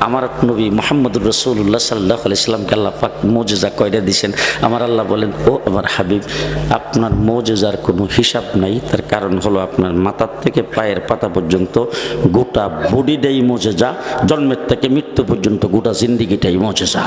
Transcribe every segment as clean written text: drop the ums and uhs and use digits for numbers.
আমার নবী মুহাম্মদুর রাসূলুল্লাহ সাল্লাল্লাহু আলাইহি সাল্লামকে আল্লাহ পাক মুজিজা কয়টা দিয়েছেন। আমার আল্লাহ বলেন, ও আমার হাবিব, আপনার মুজিজার কোনো হিসাব নাই। তার কারণ হলো আপনার মাথার থেকে পায়ের পাতা পর্যন্ত গোটা বডিটাই মুজিজা, জন্মের থেকে মৃত্যু পর্যন্ত গোটা জিন্দেগিটাই মুজিজা।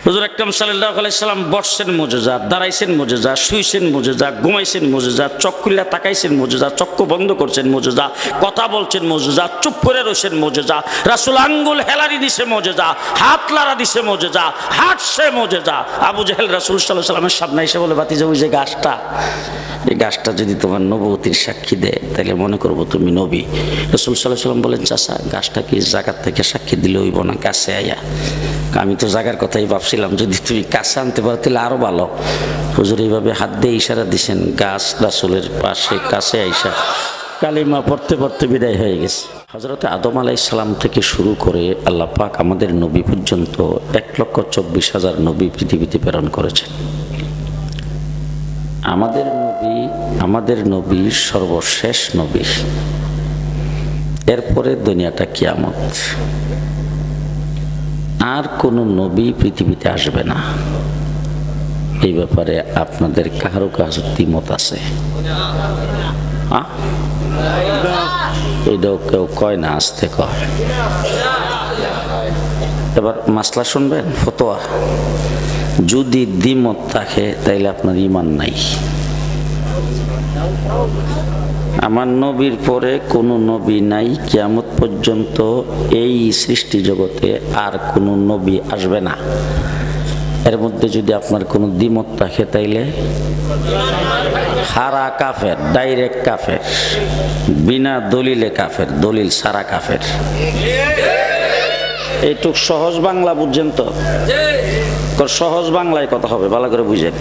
হুজুর আকরাম সাল্লাল্লাহু আলাইহি সাল্লাম বসছেন মুজিজা, দাঁড়াইছেন মুজিজা, শুইছেন মুজিজা, ঘুমাইছেন মুজিজা, চোখ খুলে তাকাইছেন মুজিজা, চক্ষু বন্ধ করছেন মুজিজা, কথা বলছেন মুজিজা, চুপ করে রয়েছেন মুজিজা, রাসূল আঙ্গুল হেলারি দিছে মুজিজা, হাত লাড়া দিছে মুজিজা, হাঁটছে মুজিজা। আবু জাহেল রাসূল সাল্লাল্লাহু আলাইহি সাল্লামের সামনে এসে বলে, ভাতিজা ওই যে গাছটা, এই গাছটা যদি তোমার নবুয়তির সাক্ষী দেয় তাহলে মনে করবো তুমি নবী। রাসূল সাল্লাল্লাহু আলাইহি সাল্লাম বলেন, চাচা গাছটা কি জায়গার থেকে সাক্ষী দিলে হইব না কাছে আয়া? আমি তো জায়গার কথাই ভাবছিলাম, যদি তুমি কাছে আনতে পারো তাহলে আরো ভালো। হুজুর এইভাবে হাত দিয়ে ইশারা দিছেন, গাছ রাসূলের পাশে কাছে আইসা কালিমা পড়তে পড়তে বিদায় হয়ে গেছে। হযরত আদম আলাইহিস সালাম থেকে শুরু করে আল্লাহ পাক আমাদের নবী পর্যন্ত 1,24,000 নবী পৃথিবীতে প্রেরণ করেছেন। আমাদের নবী সর্বশেষ নবী। এরপরে দুনিয়াটা কিয়ামত, আর কোনো নবী পৃথিবীতে আসবে না। এই ব্যাপারে আপনাদের কারো কাছে দ্বিমত আছে? এটাও কেউ কয় না, আসতে কয়। এবার মাসলা শুনবেন, ফতোয়া। যদি দ্বিমত থাকে তাইলে আপনার ঈমান নাই। আমার নবীর পরে কোনো নবী নাই, কিয়ামত পর্যন্ত এই সৃষ্টি জগতে আর কোনো নবী আসবে না। এর মধ্যে যদি আপনার কোনো দ্বিমত থাকে তাইলে হারা কাফের, ডাইরেক্ট কাফের, বিনা দলিলে কাফের, দলিল সারা কাফের। এইটুক সহজ বাংলা বুঝছেন তো? সহজ বাংলায় কথা হবে, ভালো করে বুঝেন।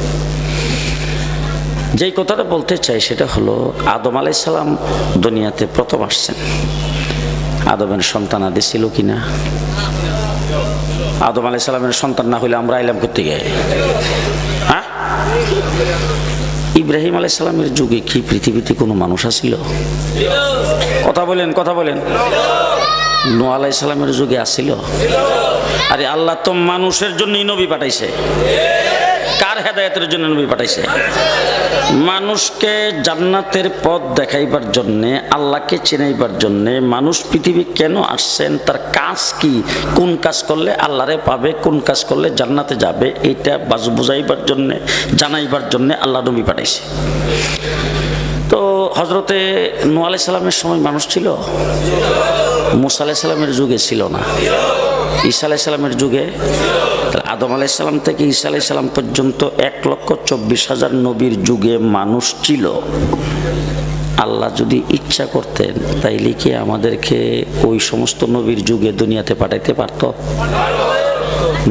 যেই কথাটা বলতে চাই সেটা হলো, আদম আলাইহিস সালাম দুনিয়াতে প্রথম আসছেন। আদমের সন্তান আদি ছিল কিনা? আদম আলাইহিস সালামের সন্তান না হইলে আমরা আইলাম করতে গিয়ে? হ্যাঁ, ইব্রাহিম আলাইহিস সালামের যুগে কি পৃথিবীতে কোনো মানুষ আছিল? কথা বলেন, কথা বলেন। নূহ আলাইহিস সালামের যুগে আসছিল? আরে আল্লাহ তো মানুষের জন্যই নবী পাঠাইছে। কার হেদায়েতের জন্য নবী পাঠাইছে? মানুষকে জান্নাতের পথ দেখাইবার জন্যে, আল্লাহকে চিনাইবার জন্যে মানুষ পৃথিবী কেন আসছেন, তার কাজ কি, কোন কাজ করলে আল্লাহরে পাবে, কোন কাজ করলে জান্নাতে যাবে, এইটা বুঝাইবার জন্যে, জানাইবার জন্যে আল্লাহ নবী পাঠাইছে। তো হযরতে নূহ আলাইহিস সালামের সময় মানুষ ছিল? মূসা আলাইহিস সালামের যুগে ছিল না? ঈসা আলাইহিস সালামের যুগে? আদম আলাইহিস সালাম থেকে ঈসা আলাইহিস সালাম পর্যন্ত 1,24,000 নবীর যুগে মানুষ ছিল। আল্লাহ যদি ইচ্ছা করতেন তাইলে কি আমাদেরকে ওই সমস্ত নবীর যুগে দুনিয়াতে পাঠাইতে পারত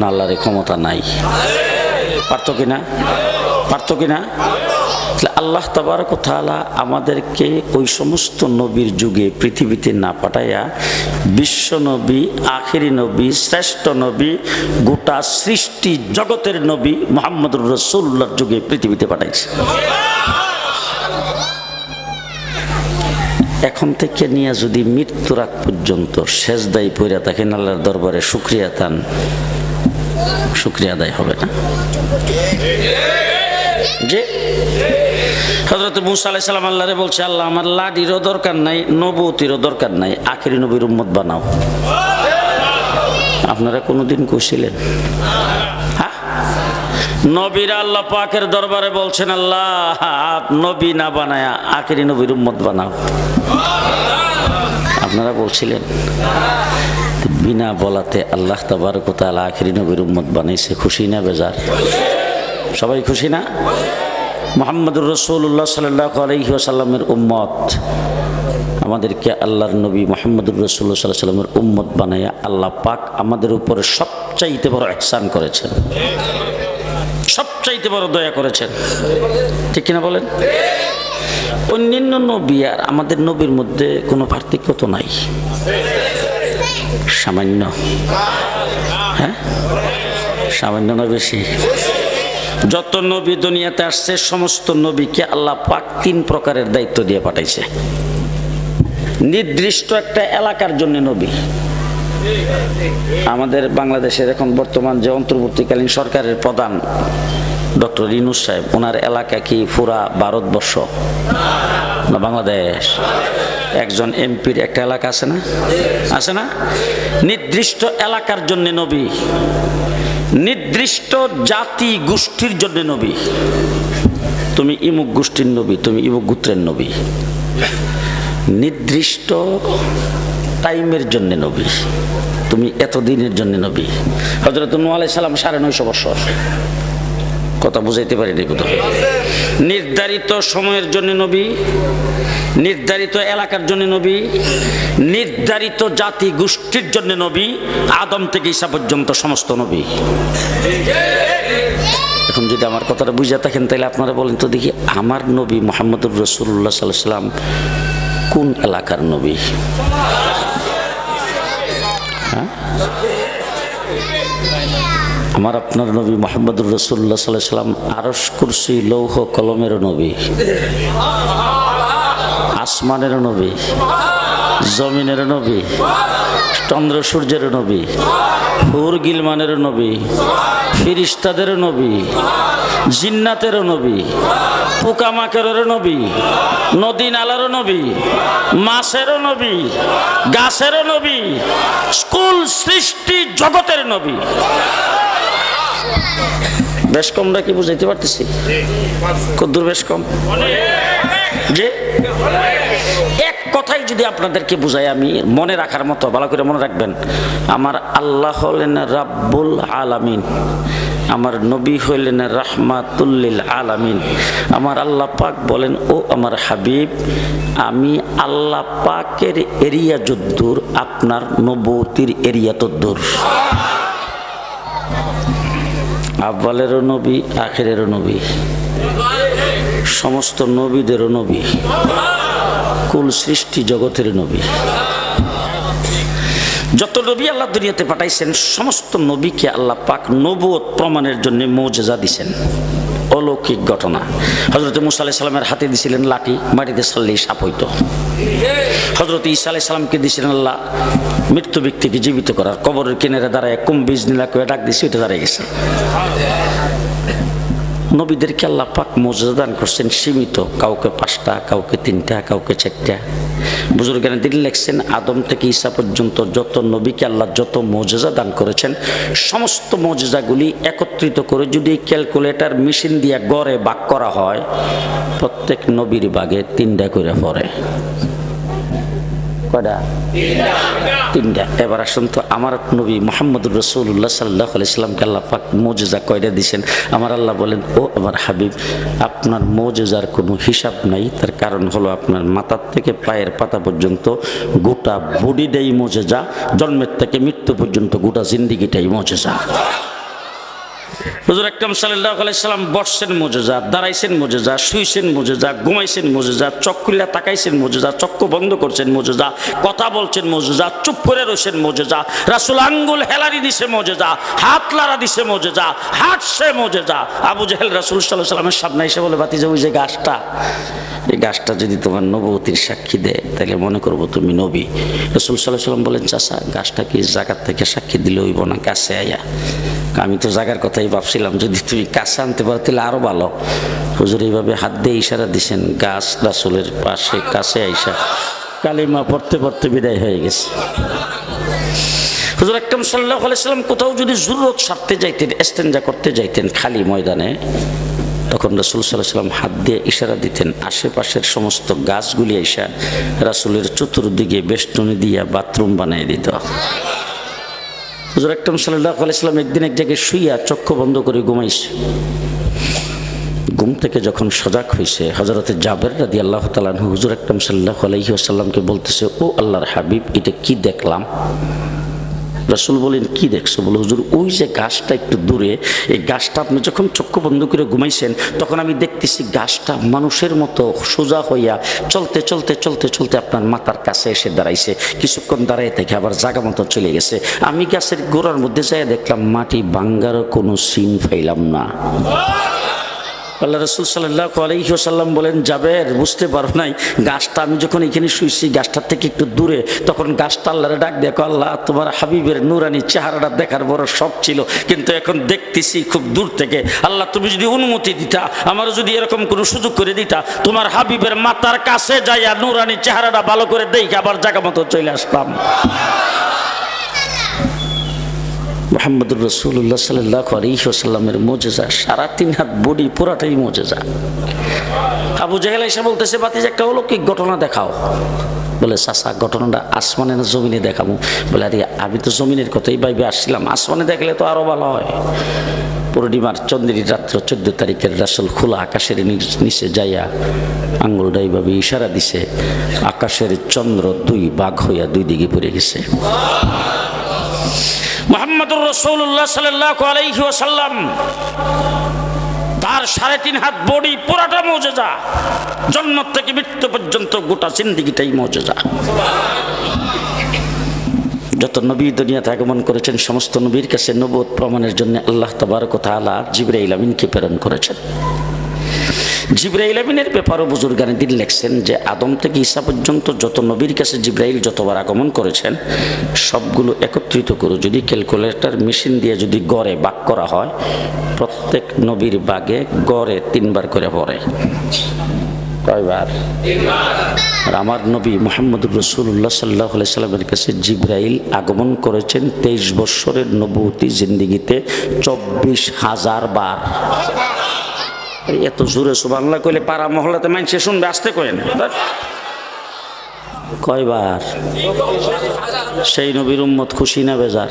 না? আল্লাহর ক্ষমতা নাই? পারত কিনা? পারত কিনা? আল্লাহ তাবারক ওয়া তাআলা আমাদেরকে ওই সমস্ত নবীর যুগে পৃথিবীতে না পাঠাইয়া বিশ্ব নবী, আখেরি নবী, শ্রেষ্ঠ নবী, গোটা সৃষ্টি জগতের নবী মুহাম্মদুর রাসূলুল্লাহর যুগে পৃথিবীতে পাঠাইছে। এখন থেকে নিয়ে যদি মৃত্যুর আগ পর্যন্ত সেজদায় পড়ে থাকেন, আল্লাহর দরবারে শুকরিয়া তান, শুকরিয়া আদায় হবে না? যে হযরত মূসা আলাইহিস সালাম আল্লাহরে বলছে, আল্লাহ আমার লাঠিরও দরকার নাই, নবুয়তিরও দরকার নাই, আখেরি নবীর উম্মত বানাও। আপনারা কোনোদিন কইছিলেন? হ্যাঁ, নবীরা আল্লাহ পাকের দরবারে বলছেন, আল্লাহ নবী না বানায়া আখেরি নবীর উম্মত বানাও। আপনারা বলছিলেন? বিনা বলাতে আল্লাহ তাবারক ওয়া তাআলা আখেরি নবীর উম্মত বানাইছে। খুশি না বেজার? সবাই খুশি না? মুহাম্মদুর রাসূলুল্লাহ সাল্লাল্লাহু আলাইহি ওয়াসাল্লামের উম্মত, আমাদেরকে আল্লাহর নবী মুহাম্মদুর রাসূলুল্লাহ সাল্লাল্লাহু আলাইহি ওয়াসাল্লামের উম্মত বানায়া আল্লাহ পাক আমাদের উপরে সবচাইতে বড় ইহসান করেছেন, সবচাইতে বড় দয়া করেছেন। ঠিক কিনা বলেন? অন্যান্য নবী আর আমাদের নবীর মধ্যে কোনো পার্থক্য তো নাই, সামান্য। হ্যাঁ, সামান্য না বেশি? যত নবী দুনিয়াতে আসছে সমস্ত নবীকে আল্লাহ পাক 3 প্রকারের দায়িত্ব দিয়ে পাঠাইছে। নির্দিষ্ট একটা এলাকার জন্য নবী, আমাদের বাংলাদেশের এখন বর্তমান যে অন্তর্বর্তীকালীন সরকারের প্রধান ডক্টর ইউনূস সাহেব, ওনার এলাকা কি পুরা ভারতবর্ষ না বাংলাদেশ? একজন এমপির একটা এলাকা আছে না, আছে না? নির্দিষ্ট এলাকার জন্য নবী, নির্দিষ্ট জাতি গোষ্ঠীর জন্য নবী। তুমি ইমুক গোষ্ঠীর নবী, তুমি ইমুক গোত্রের নবী। নির্দিষ্ট টাইমের জন্য নবী, তুমি এতদিনের জন্য নবী। হযরত নূহ আলাইহিস সালাম 950 বছর। কথা বুঝাইতে পারিনি কোথাও? নির্ধারিত সময়ের জন্য নবী, নির্ধারিত এলাকার জন্য নবী, নির্ধারিত জাতি গোষ্ঠীর জন্য নবী, আদম থেকে ঈসা পর্যন্ত সমস্ত নবী। এখন যদি আমার কথাটা বুঝে থাকেন তাহলে আপনারা বলেন তো দেখি, আমার নবী মুহাম্মদুর রাসূলুল্লাহ সাল্লাল্লাহু আলাইহি ওয়াসাল্লাম কোন এলাকার নবী? হ্যাঁ, আমার আপনার নবী মুহাম্মদুর রাসূলুল্লাহ সাল্লাল্লাহু আলাইহি ওয়াসাল্লাম আরশ, কুরসি, লৌহ কলমের নবী, আসমানের নবী, জমিনের নবী, চন্দ্র সূর্যের নবী, হুর গিলমানের নবী, ফেরেশতাদের নবী, জিন্নাতের নবী, পোকামাকড়ের নবী, নদী নালার নবী, মাছের নবী, গাছের নবী, স্কুল সৃষ্টি জগতের নবী। বেশ কমরা কি বুঝাইতে পারতেছি? কদ্দুর বেশ কম? যে এক কথাই যদি আপনাদেরকে বুঝাই, আমি মনে রাখার মতো, ভালো করে মনে রাখবেন, আমার আল্লাহ হলেন রাব্বুল আলামিন, আমার নবী হইলেন রাহমাতুল লিল আলামিন। আমার আল্লাহ পাক বলেন, ও আমার হাবিব, আমি আল্লাহ পাকের এরিয়া যদ্দূর, আপনার নবুয়তির এরিয়া তদ্দূর। আব্বালেরও নবী, আখিরেরও নবী, সমস্ত নবীদেরও নবী, কুল সৃষ্টি জগতের নবী। যত নবী আল্লাহ দুনিয়াতে পাঠাইছেন, সমস্ত নবীকে আল্লাহ পাক নবুয়ত প্রমাণের জন্য মুজিজা দিয়েছেন, অলৌকিক ঘটনা। হযরত মুসা আলাইহিস সালামের হাতে দিয়েছিলেন লাঠি, মাটিতে ছাড়লেই সাপ হইতো। হযরত ঈসা আলাইহিস সালামকে দিয়েছিলেন আল্লাহ মৃত্যু ব্যক্তিকে জীবিত করার, কবরের কিনারে দাঁড়ায় কুম্বিজ নীলা করে ডাক দিয়েছে, ওইটা দাঁড়িয়ে গেছে। নবীদেরকে আল্লাহ পাক মুজিজা দান করছেন সীমিত, কাউকে 5টা, কাউকে 3টা, কাউকে 4টা। বুজুর্গানে দিন লেখছেন, আদম থেকে ঈসা পর্যন্ত যত নবীকে আল্লাহ যত মুজিজা দান করেছেন, সমস্ত মুজিজাগুলি একত্রিত করে যদি ক্যালকুলেটর মেশিন দিয়ে গড়ে ভাগ করা হয়, প্রত্যেক নবীর ভাগে 3টা করে পড়ে। কয়টা? 3টা। এবার আসুন তো, আমার নবী মুহাম্মদুর রাসূলুল্লাহ সাল্লাল্লাহু আলাইহি ওয়াসাল্লামকে আল্লাহ পাক মুজিজা কয়টা দিয়েছেন? আমার আল্লাহ বলেন, ও আমার হাবিব, আপনার মুজিজার কোনো হিসাব নাই। তার কারণ হলো আপনার মাথার থেকে পায়ের পাতা পর্যন্ত গোটা বডিটাই মুজিজা, জন্মের থেকে মৃত্যু পর্যন্ত গোটা জিন্দেগিটাই মুজিজা। হুজুর আকরাম সাল্লাল্লাহু আলাইহি সাল্লাম বসছেন মুজিজা, দাঁড়াইছেন মুজিজা, শুইছেন মুজিজা, ঘুমাইছেন মুজিজা, চোখ খুলে তাকাইছেন মুজিজা, চক্ষু বন্ধ করছেন মুজিজা, কথা বলছেন মুজিজা, চুপ করে রইছেন মুজিজা, রাসূল আঙ্গুল হেলারি দিছে মুজিজা, হাত লাড়া দিছে মুজিজা, হাঁটছে মুজিজা। আবু জেহেল রাসূল সাল্লাল্লাহু আলাইহি সাল্লামের সামনে এসে বলে, ভাতিজা ওই যে গাছটা, এই গাছটা যদি তোমার নবুয়তির সাক্ষী দেয় তাহলে মনে করবো তুমি নবী। রাসূল সাল্লাল্লাহু আলাইহি সাল্লাম বলেন, চাচা গাছটা কি জায়গার থেকে সাক্ষী দিলে হইব না কাছে আয়া? আমি তো জায়গার কথাই ভাবছিলাম, যদি তুমি কাছে আনতে পারো তাহলে আরো ভালো। হুজুর এইভাবে হাত দিয়ে ইশারা দিছেন, গাছ রাসূলের পাশে কাছে আইসা কালিমা পড়তে পড়তে বিদায় হয়ে গেছে। হুজুর আকরাম সাল্লাল্লাহু আলাইহি সাল্লাম কোথাও যদি জরুরত সারতে যাইতেন, ইস্তেনজা করতে যাইতেন খালি ময়দানে, তখন রাসূল সাল্লাল্লাহু আলাইহি সাল্লাম হাত দিয়ে ইশারা দিতেন, আশেপাশের সমস্ত গাছগুলি আইসা রাসূলের চতুর্দিকে বেষ্টনী দিয়া বাথরুম বানিয়ে দিত। হুজুর আকরাম সাল্লাল্লাহু আলাইহি সাল্লাম একদিন এক জায়গায় শুইয়া চক্ষু বন্ধ করে ঘুমাইছে। ঘুম থেকে যখন সজাগ হয়েছে, হযরতে জাবের রাদিয়াল্লাহু তাআলা আনহু হুজুর আকরাম সাল্লাল্লাহু আলাইহি ওয়াসাল্লামকে বলতেছে, ও আল্লাহর হাবিব, এটা কি দেখলাম? রাসূল বলেন, কি দেখছো? বলে, হুজুর ওই যে গাছটা একটু দূরে, এই গাছটা আপনি যখন চক্ষু বন্ধ করে ঘুমাইছেন তখন আমি দেখতেছি গাছটা মানুষের মতো সোজা হইয়া চলতে চলতে চলতে চলতে আপনার মাথার কাছে এসে দাঁড়াইছে, কিছুক্ষণ দাঁড়াই থেকে আবার জায়গা মতো চলে গেছে। আমি গাছের গোড়ার মধ্যে যাই দেখলাম মাটি ভাঙ্গারও কোনো সিন পাইলাম না। আল্লাহ রাসূল সাল্লাল্লাহু আলাইহি ওয়াসাল্লাম বলেন, জাবের বুঝতে পারো নাই, গাছটা আমি যখন এখানে শুইছি গাছটার থেকে একটু দূরে, তখন গাছটা আল্লাহরে ডাক দেখো, আল্লাহ তোমার হাবিবের নূরানি চেহারাটা দেখার বড় শখ ছিল, কিন্তু এখন দেখতেছি খুব দূর থেকে। আল্লাহ তুমি যদি অনুমতি দিতা, আমারও যদি এরকম কোনো সুযোগ করে দিতা, তোমার হাবিবের মাথার কাছে যাইয়া নূরানি চেহারাটা ভালো করে দেখে আবার জায়গা মতো চলে আসতাম। মুহাম্মদুর রাসূলুল্লাহ সাল্লাল্লাহু আলাইহি ওয়াসাল্লামের মুজিজা, 3.5 হাত বডি পুরাটাই মুজিজা। আবু জাহেল এসে বলতেছে, বাতিজা একটা অলৌকিক ঘটনা দেখাও। বলে, চাচা ঘটনাটা আসমানে না জমিনে দেখাবো? বলে, আরে আমি তো জমিনের কথাই ভাইবে আসছিলাম, আসমানে দেখলে তো আরো ভালো হয়। পূর্ণিমার চন্দ্রী রাত্র 14 তারিখের রাসূল খোলা আকাশের নিচে যাইয়া আঙ্গুলটা এইভাবে ইশারা দিছে, আকাশের চন্দ্র 2 ভাগ হইয়া 2 দিকে পড়ে গেছে। মুহাম্মদুর রাসূলুল্লাহ সাল্লাল্লাহু আলাইহি ওয়াসাল্লাম তার 3.5 হাত বডি পুরাটা মুজিজা, জন্ম থেকে মৃত্যু পর্যন্ত গোটা জিন্দেগিটাই মুজিজা। যত নবী দুনিয়াতে আগমন করেছেন, সমস্ত নবীর কাছে নবুয়ত প্রমাণের জন্য আল্লাহ তাবারক ওয়া তাআলা জিবরাইল আমিনকে প্রেরণ করেছেন। জিবরাইল আমিনের ব্যাপারও বুজুর্গানে দিন লেখছেন যে আদম থেকে ঈসা পর্যন্ত যত নবীর কাছে জিবরাইল যতবার আগমন করেছেন, সবগুলো একত্রিত করে যদি ক্যালকুলেটর মেশিন দিয়ে যদি গড়ে ভাগ করা হয়, প্রত্যেক নবীর ভাগে গড়ে 3 বার করে পড়ে। কয়বার? 3 বার। আর আমার নবী মুহাম্মদুর রাসূলুল্লাহ সাল্লাল্লাহু আলাইহি সাল্লামের কাছে জিবরাইল আগমন করেছেন 23 বছরের নবুয়তি জিন্দেগিতে 24,000 বার। এত জোরে সুবহানাল্লাহ কইলে পাড়া মহল্লাতে মানুষ শুনবে, আসতে কয় না। কয়বার? সেই নবীর উম্মত খুশি না বেজার?